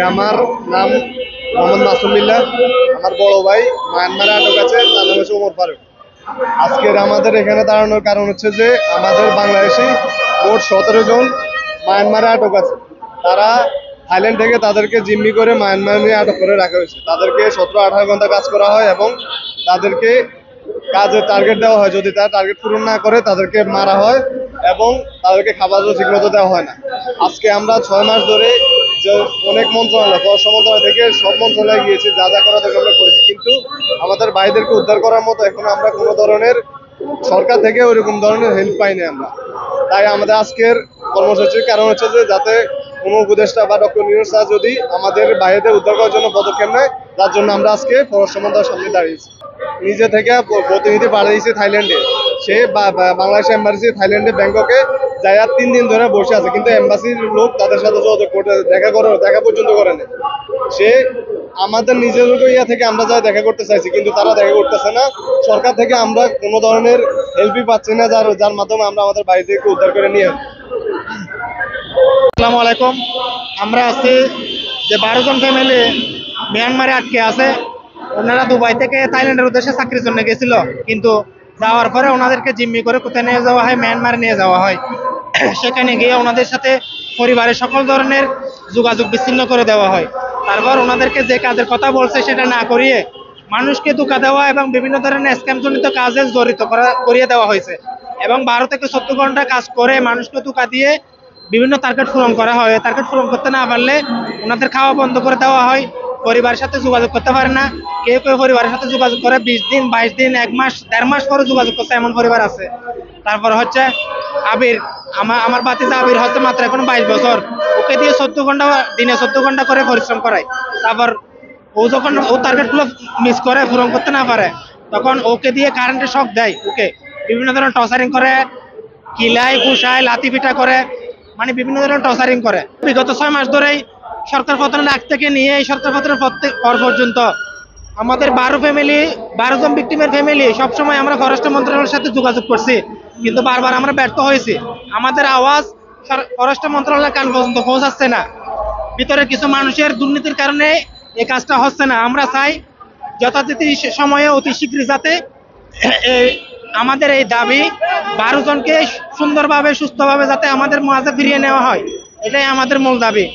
আমার নাম মোহাম্মদ মাসুম বিল্লাহ। আমার বড় ভাই মায়ানমারে আটক আছে, তার নাম হচ্ছে ওমর ফারুক। আজকের আমাদের এখানে দাঁড়ানোর কারণ হচ্ছে যে আমাদের বাংলাদেশি মোট 17 জন মায়ানমারে আটক আছে। তারা থাইল্যান্ড থেকে তাদেরকে জিম্মি করে মায়ানমারে আটক করে রাখা হয়েছে। তাদেরকে 17-18 ঘন্টা কাজ করা হয় এবং তাদেরকে কাজের টার্গেট দেওয়া হয়। যদি তারা টার্গেট পূরণ না করে তাদেরকে মারা হয় এবং তাদেরকে খাবারও ঠিকমতো দেওয়া হয় না। আজকে আমরা 6 মাস ধরে যে অনেক মন্ত্রণালয়, পররাষ্ট্র মন্ত্রণালয় থেকে সব মন্ত্রণালয়ে গিয়েছি, যা যা করা দরকার আমরা করেছি, কিন্তু আমাদের ভাইদেরকে উদ্ধার করার মতো এখনো আমরা কোনো ধরনের সরকার থেকে ওইরকম ধরনের হেল্প পাইনি আমরা। তাই আমাদের আজকের কর্মসূচির কারণ হচ্ছে যে যাতে কোনো উপদেষ্টা বা ডক্টর নিউজ স্যার যদি আমাদের বাইরেদের উদ্ধার করার জন্য পদক্ষেপ নেয়, তার জন্য আমরা আজকে পররাষ্ট্র মন্ত্রণালয়ের সামনে দাঁড়িয়েছি। নিজে থেকে প্রতিনিধি পাঠিয়েছে থাইল্যান্ডে। সে বাংলাদেশ এম্বাসি থাইল্যান্ডে ব্যাংককে যায় 3 দিন ধরে বসে আছে, কিন্তু এম্বাসির লোক তাদের সাথে যোগাযোগ করতে দেখা পর্যন্ত করে না। সে আমাদের নিজের ইয়া থেকে আমরা যা দেখা করতে চাইছি, কিন্তু তারা দেখা করতেছে না। সরকার থেকে আমরা কোনো ধরনের হেল্পই পাচ্ছি না, যার মাধ্যমে আমরা আমাদের বাইরেকে উদ্ধার করে নিয়ে আসি। আসসালামু আলাইকুম। আমরা আছি যে 12 জন ফ্যামিলি মিয়ানমারে আটকে আছে। ওনারা দুবাই থেকে থাইল্যান্ডের উদ্দেশ্যে চাকরির জন্য গেছিল, কিন্তু যাওয়ার পরে ওনাদেরকে জিম্মি করে কোথায় নিয়ে যাওয়া হয়, মিয়ানমারে নিয়ে যাওয়া হয়। সেখানে গিয়ে ওনাদের সাথে পরিবারের সকল ধরনের যোগাযোগ বিচ্ছিন্ন করে দেওয়া হয়। তারপর ওনাদেরকে যে কাজের কথা বলছে সেটা না করিয়ে মানুষকে ধোঁকা দেওয়া এবং বিভিন্ন ধরনের স্ক্যামজনিত কাজে জড়িত করিয়ে দেওয়া হয়েছে। এবং 12 থেকে 14 ঘন্টা কাজ করে মানুষকে ধোঁকা দিয়ে বিভিন্ন টার্গেট পূরণ করা হয়। টার্গেট পূরণ করতে না পারলে ওনাদের খাওয়া বন্ধ করে দেওয়া হয়। পরিবারের সাথে যোগাযোগ করতে পারে না। কেউ কেউ পরিবারের সাথে যোগাযোগ করে 20 দিন, 22 দিন, 1 মাস, 1.5 মাস পরে যোগাযোগ করছে এমন পরিবার আছে। তারপর হচ্ছে আবির, আমার ভাতিজা আবির হচ্ছে মাত্র এখন 22 বছর। ওকে দিয়ে 14 ঘন্টা, দিনে 14 ঘন্টা করে পরিশ্রম করায়। তারপর ও যখন ও টার্গেটগুলো মিস করে, পূরণ করতে না পারে, তখন ওকে দিয়ে কারেন্টের শক দেয়। ওকে বিভিন্ন ধরনের টর্চারিং করে, কিলাই, ঘুষায়, লাথি পিটা করে, মানে বিভিন্ন ধরনের টর্চারিং করে। বিগত 6 মাস ধরেই সরকার পতনের আগ থেকে নিয়ে এই সরকার পতনের পর পর্যন্ত আমাদের 12 জন ভিকটিমের ফ্যামিলি সবসময় আমরা পররাষ্ট্র মন্ত্রণালয়ের সাথে যোগাযোগ করছি, কিন্তু বারবার আমরা ব্যর্থ হয়েছি। আমাদের আওয়াজ পররাষ্ট্র মন্ত্রণালয়ের কান পর্যন্ত পৌঁছাচ্ছে না। ভিতরে কিছু মানুষের দুর্নীতির কারণে এই কাজটা হচ্ছে না। আমরা চাই যথাযথ সময়ে অতি শীঘ্রই যাতে আমাদের এই দাবি 12 জনকে সুন্দরভাবে, সুস্থভাবে যাতে আমাদের মাঝে ফিরিয়ে নেওয়া হয়, এটাই আমাদের মূল দাবি।